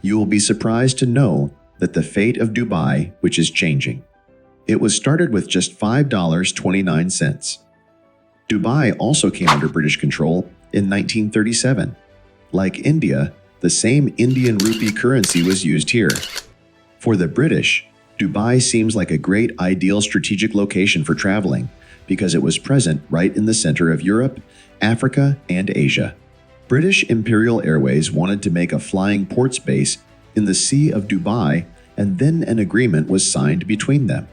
you will be surprised to know that the fate of Dubai, which is changing. It was started with just $5.29. Dubai also came under British control in 1937. Like India, the same Indian rupee currency was used here. For the British, Dubai seems like a great ideal strategic location for traveling because it was present right in the center of Europe, Africa, and Asia. British Imperial Airways wanted to make a flying ports base in the Sea of Dubai, and then an agreement was signed between them.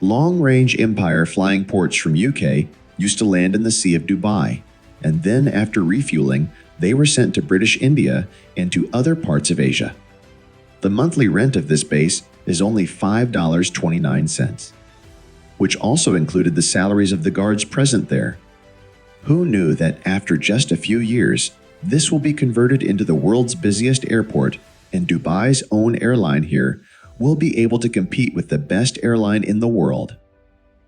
Long-range Empire flying ports from UK used to land in the Sea of Dubai, and then after refueling, they were sent to British India and to other parts of Asia. The monthly rent of this base is only $5.29, which also included the salaries of the guards present there. Who knew that after just a few years, this will be converted into the world's busiest airport, and Dubai's own airline here will be able to compete with the best airline in the world?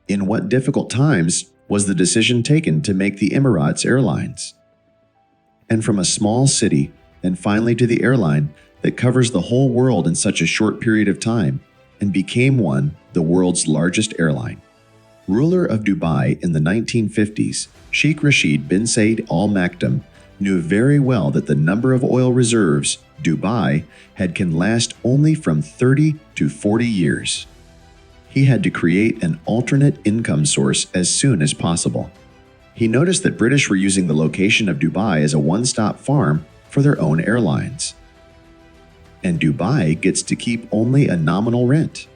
In what difficult times was the decision taken to make the Emirates Airlines? And from a small city, and finally to the airline that covers the whole world in such a short period of time, and became the world's largest airline. Ruler of Dubai in the 1950s, Sheikh Rashid bin Saeed Al Makhtum knew very well that the number of oil reserves Dubai had can last only from 30 to 40 years. He had to create an alternate income source as soon as possible. He noticed that British were using the location of Dubai as a one-stop farm for their own airlines. And Dubai gets to keep only a nominal rent.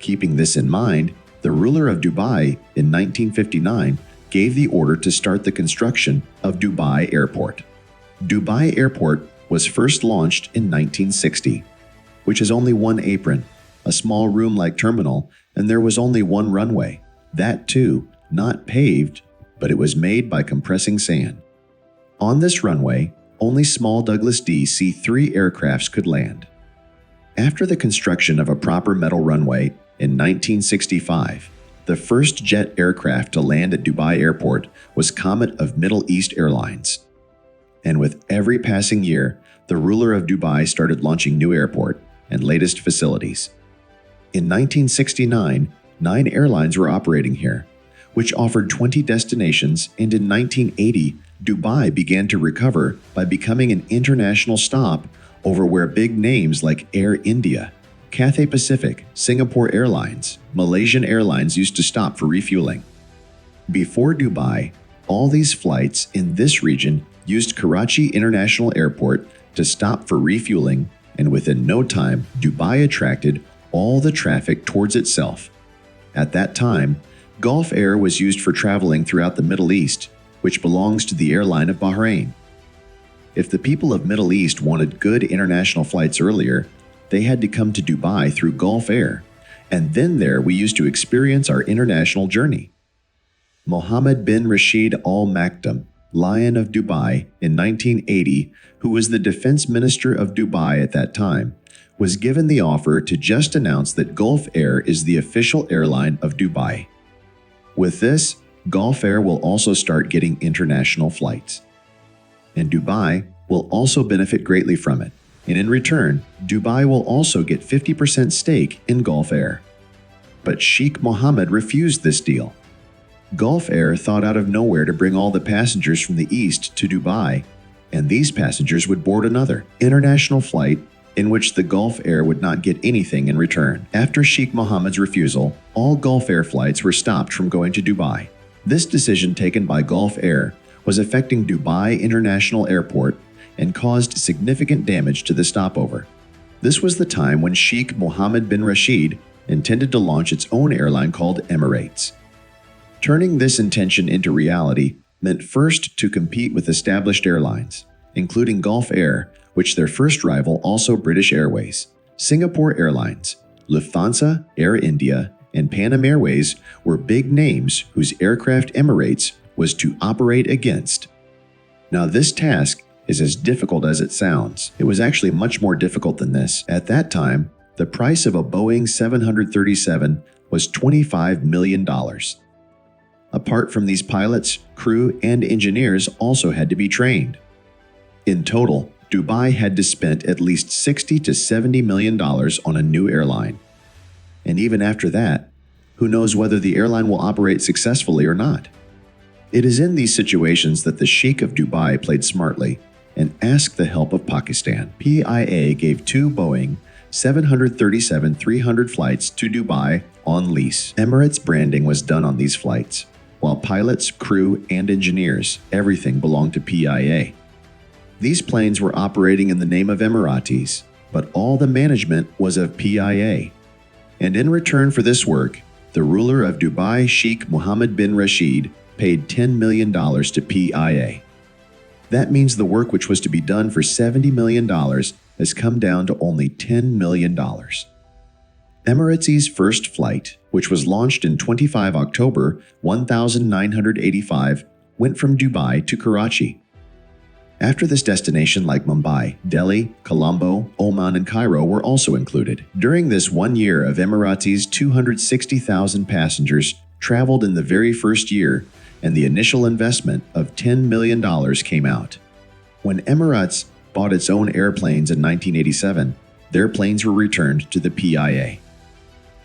Keeping this in mind, the ruler of Dubai in 1959 gave the order to start the construction of Dubai Airport. Dubai Airport was first launched in 1960, which is only one apron, a small room-like terminal, and there was only one runway. That too, not paved, but it was made by compressing sand. On this runway, only small Douglas DC-3 aircrafts could land. After the construction of a proper metal runway in 1965, the first jet aircraft to land at Dubai Airport was Comet of Middle East Airlines. And with every passing year, the ruler of Dubai started launching new airport and latest facilities. In 1969, 9 airlines were operating here, which offered 20 destinations, and in 1980, Dubai began to recover by becoming an international stop over where big names like Air India, Cathay Pacific, Singapore Airlines, Malaysian Airlines used to stop for refueling. Before Dubai, all these flights in this region used Karachi International Airport to stop for refueling, and within no time, Dubai attracted all the traffic towards itself. At that time, Gulf Air was used for traveling throughout the Middle East, which belongs to the airline of Bahrain. If the people of Middle East wanted good international flights earlier, they had to come to Dubai through Gulf Air, and then there we used to experience our international journey. Mohammed bin Rashid Al Makhtum, Lion of Dubai, in 1980, who was the defense minister of Dubai at that time, was given the offer to just announce that Gulf Air is the official airline of Dubai. With this, Gulf Air will also start getting international flights. And Dubai will also benefit greatly from it. And in return, Dubai will also get 50% stake in Gulf Air. But Sheikh Mohammed refused this deal. Gulf Air thought out of nowhere to bring all the passengers from the east to Dubai, and these passengers would board another international flight in which the Gulf Air would not get anything in return. After Sheikh Mohammed's refusal, all Gulf Air flights were stopped from going to Dubai. This decision taken by Gulf Air was affecting Dubai International Airport and caused significant damage to the stopover. This was the time when Sheikh Mohammed bin Rashid intended to launch its own airline called Emirates. Turning this intention into reality meant first to compete with established airlines, including Gulf Air, which their first rival also British Airways, Singapore Airlines, Lufthansa, Air India, and Pan Am Airways were big names whose aircraft Emirates was to operate against. Now this task is as difficult as it sounds. It was actually much more difficult than this. At that time, the price of a Boeing 737 was $25 million. Apart from these pilots, crew, and engineers also had to be trained. In total, Dubai had to spend at least $60 to $70 million on a new airline. And even after that, who knows whether the airline will operate successfully or not? It is in these situations that the Sheikh of Dubai played smartly and asked the help of Pakistan. PIA gave 2 Boeing 737-300 flights to Dubai on lease. Emirates branding was done on these flights, while pilots, crew, and engineers, everything belonged to PIA. These planes were operating in the name of Emiratis, but all the management was of PIA. And in return for this work, the ruler of Dubai, Sheikh Muhammad bin Rashid, paid $10 million to PIA. That means the work which was to be done for $70 million has come down to only $10 million. Emirates' first flight, which was launched in 25 October 1985, went from Dubai to Karachi. After this destination, like Mumbai, Delhi, Colombo, Oman, and Cairo were also included. During this 1 year of Emirates, 260,000 passengers traveled in the very first year, and the initial investment of $10 million came out. When Emirates bought its own airplanes in 1987, their planes were returned to the PIA.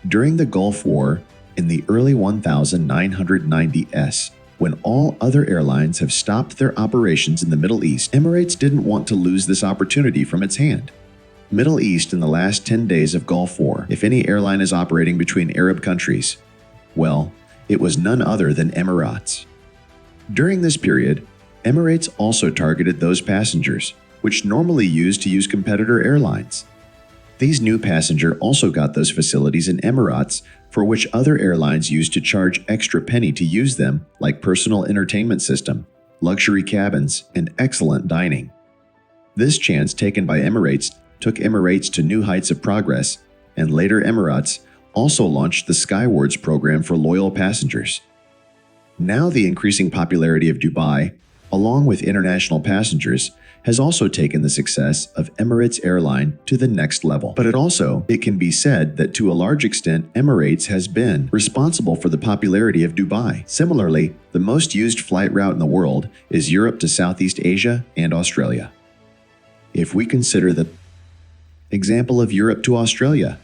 During the Gulf War, in the early 1990s, when all other airlines have stopped their operations in the Middle East, Emirates didn't want to lose this opportunity from its hand. Middle East in the last 10 days of Gulf War, if any airline is operating between Arab countries, well, it was none other than Emirates. During this period, Emirates also targeted those passengers, which normally used to use competitor airlines. These new passengers also got those facilities in Emirates for which other airlines used to charge extra penny to use them, like personal entertainment system, luxury cabins, and excellent dining. This chance taken by Emirates took Emirates to new heights of progress, and later Emirates also launched the Skywards program for loyal passengers. Now the increasing popularity of Dubai, along with international passengers, has also taken the success of Emirates Airline to the next level. But it can be said that to a large extent, Emirates has been responsible for the popularity of Dubai. Similarly, the most used flight route in the world is Europe to Southeast Asia and Australia. If we consider the example of Europe to Australia,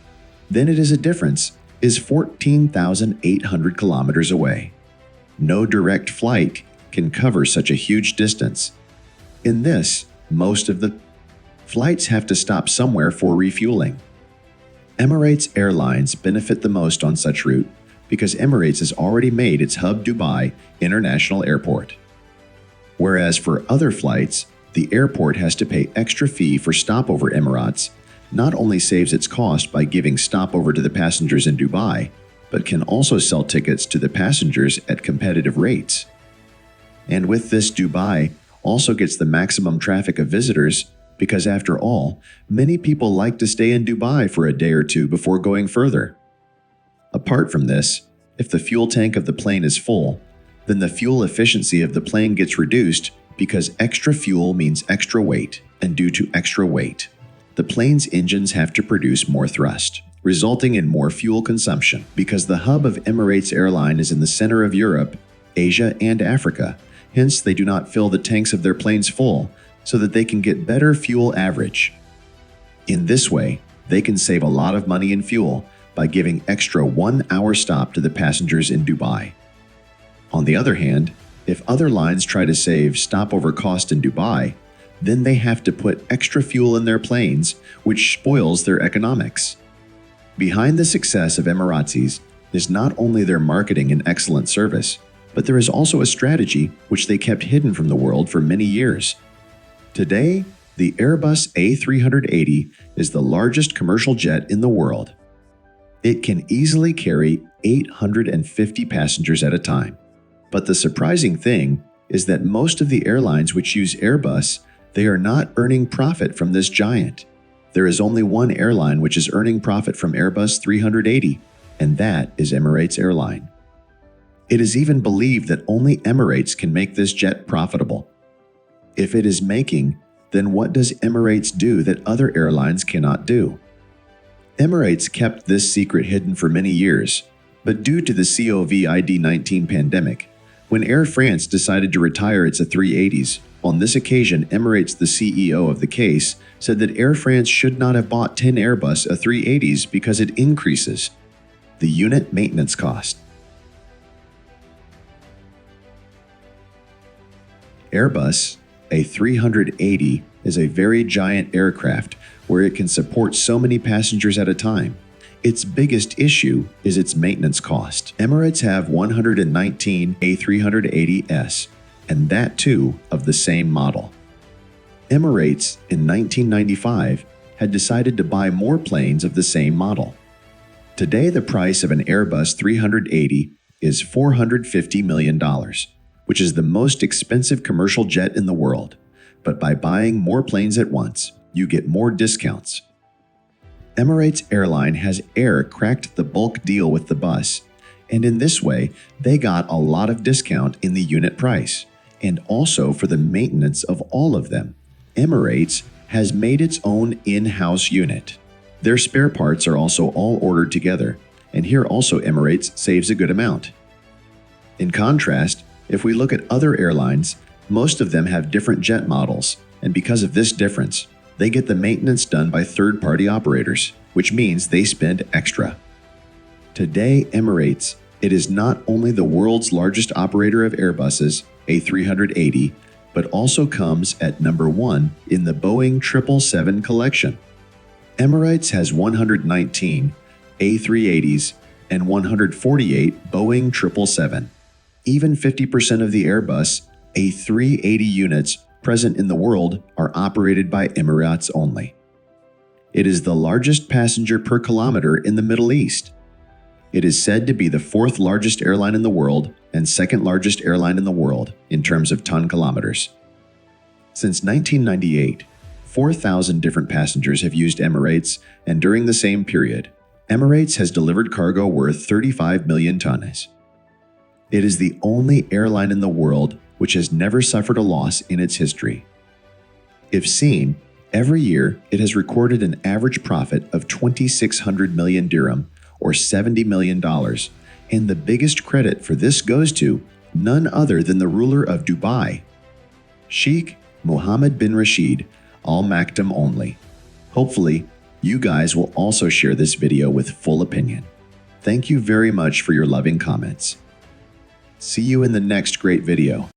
then it is a difference is 14,800 kilometers away. No direct flight can cover such a huge distance. In this, most of the flights have to stop somewhere for refueling. Emirates Airlines benefit the most on such route because Emirates has already made its hub Dubai International Airport. Whereas for other flights, the airport has to pay extra fee for stopover. Emirates not only saves its cost by giving stopover to the passengers in Dubai, but can also sell tickets to the passengers at competitive rates. And with this, Dubai also gets the maximum traffic of visitors because, after all, many people like to stay in Dubai for a day or two before going further. Apart from this, if the fuel tank of the plane is full, then the fuel efficiency of the plane gets reduced because extra fuel means extra weight, and due to extra weight, the plane's engines have to produce more thrust, resulting in more fuel consumption. Because the hub of Emirates Airline is in the center of Europe, Asia, and Africa, hence they do not fill the tanks of their planes full so that they can get better fuel average. In this way, they can save a lot of money in fuel by giving extra 1 hour stop to the passengers in Dubai. On the other hand, if other lines try to save stopover cost in Dubai, then they have to put extra fuel in their planes, which spoils their economics. Behind the success of Emirates is not only their marketing and excellent service, but there is also a strategy which they kept hidden from the world for many years. Today, the Airbus A380 is the largest commercial jet in the world. It can easily carry 850 passengers at a time. But the surprising thing is that most of the airlines which use Airbus, they are not earning profit from this giant. There is only one airline which is earning profit from Airbus 380, and that is Emirates Airline. It is even believed that only Emirates can make this jet profitable. If it is making, then what does Emirates do that other airlines cannot do? Emirates kept this secret hidden for many years, but due to the COVID-19 pandemic, when Air France decided to retire its A380s, On this occasion, Emirates, the CEO of the case, said that Air France should not have bought 10 Airbus A380s because it increases the unit maintenance cost. Airbus A380 is a very giant aircraft where it can support so many passengers at a time. Its biggest issue is its maintenance cost. Emirates have 119 A380s, and that too of the same model. Emirates in 1995 had decided to buy more planes of the same model. Today, the price of an Airbus 380 is $450 million, which is the most expensive commercial jet in the world. But by buying more planes at once, you get more discounts. Emirates Airline has cracked the bulk deal with the bus, and in this way, they got a lot of discount in the unit price, and also for the maintenance of all of them. Emirates has made its own in-house unit. Their spare parts are also all ordered together, and here also Emirates saves a good amount. In contrast, if we look at other airlines, most of them have different jet models, and because of this difference, they get the maintenance done by third-party operators, which means they spend extra. Today, Emirates, it is not only the world's largest operator of Airbuses, A380, but also comes at number 1 in the Boeing 777 collection. Emirates has 119 A380s and 148 Boeing 777. Even 50% of the Airbus A380 units present in the world are operated by Emirates only. It is the largest passenger per kilometer in the Middle East. It is said to be the 4th largest airline in the world and 2nd largest airline in the world in terms of ton kilometers. Since 1998, 4,000 different passengers have used Emirates, and during the same period, Emirates has delivered cargo worth 35 million tons. It is the only airline in the world which has never suffered a loss in its history. If seen, every year it has recorded an average profit of 2,600 million dirham, or $70 million, and the biggest credit for this goes to none other than the ruler of Dubai, Sheikh Muhammad bin Rashid, all Makhtum only. Hopefully, you guys will also share this video with full opinion. Thank you very much for your loving comments. See you in the next great video.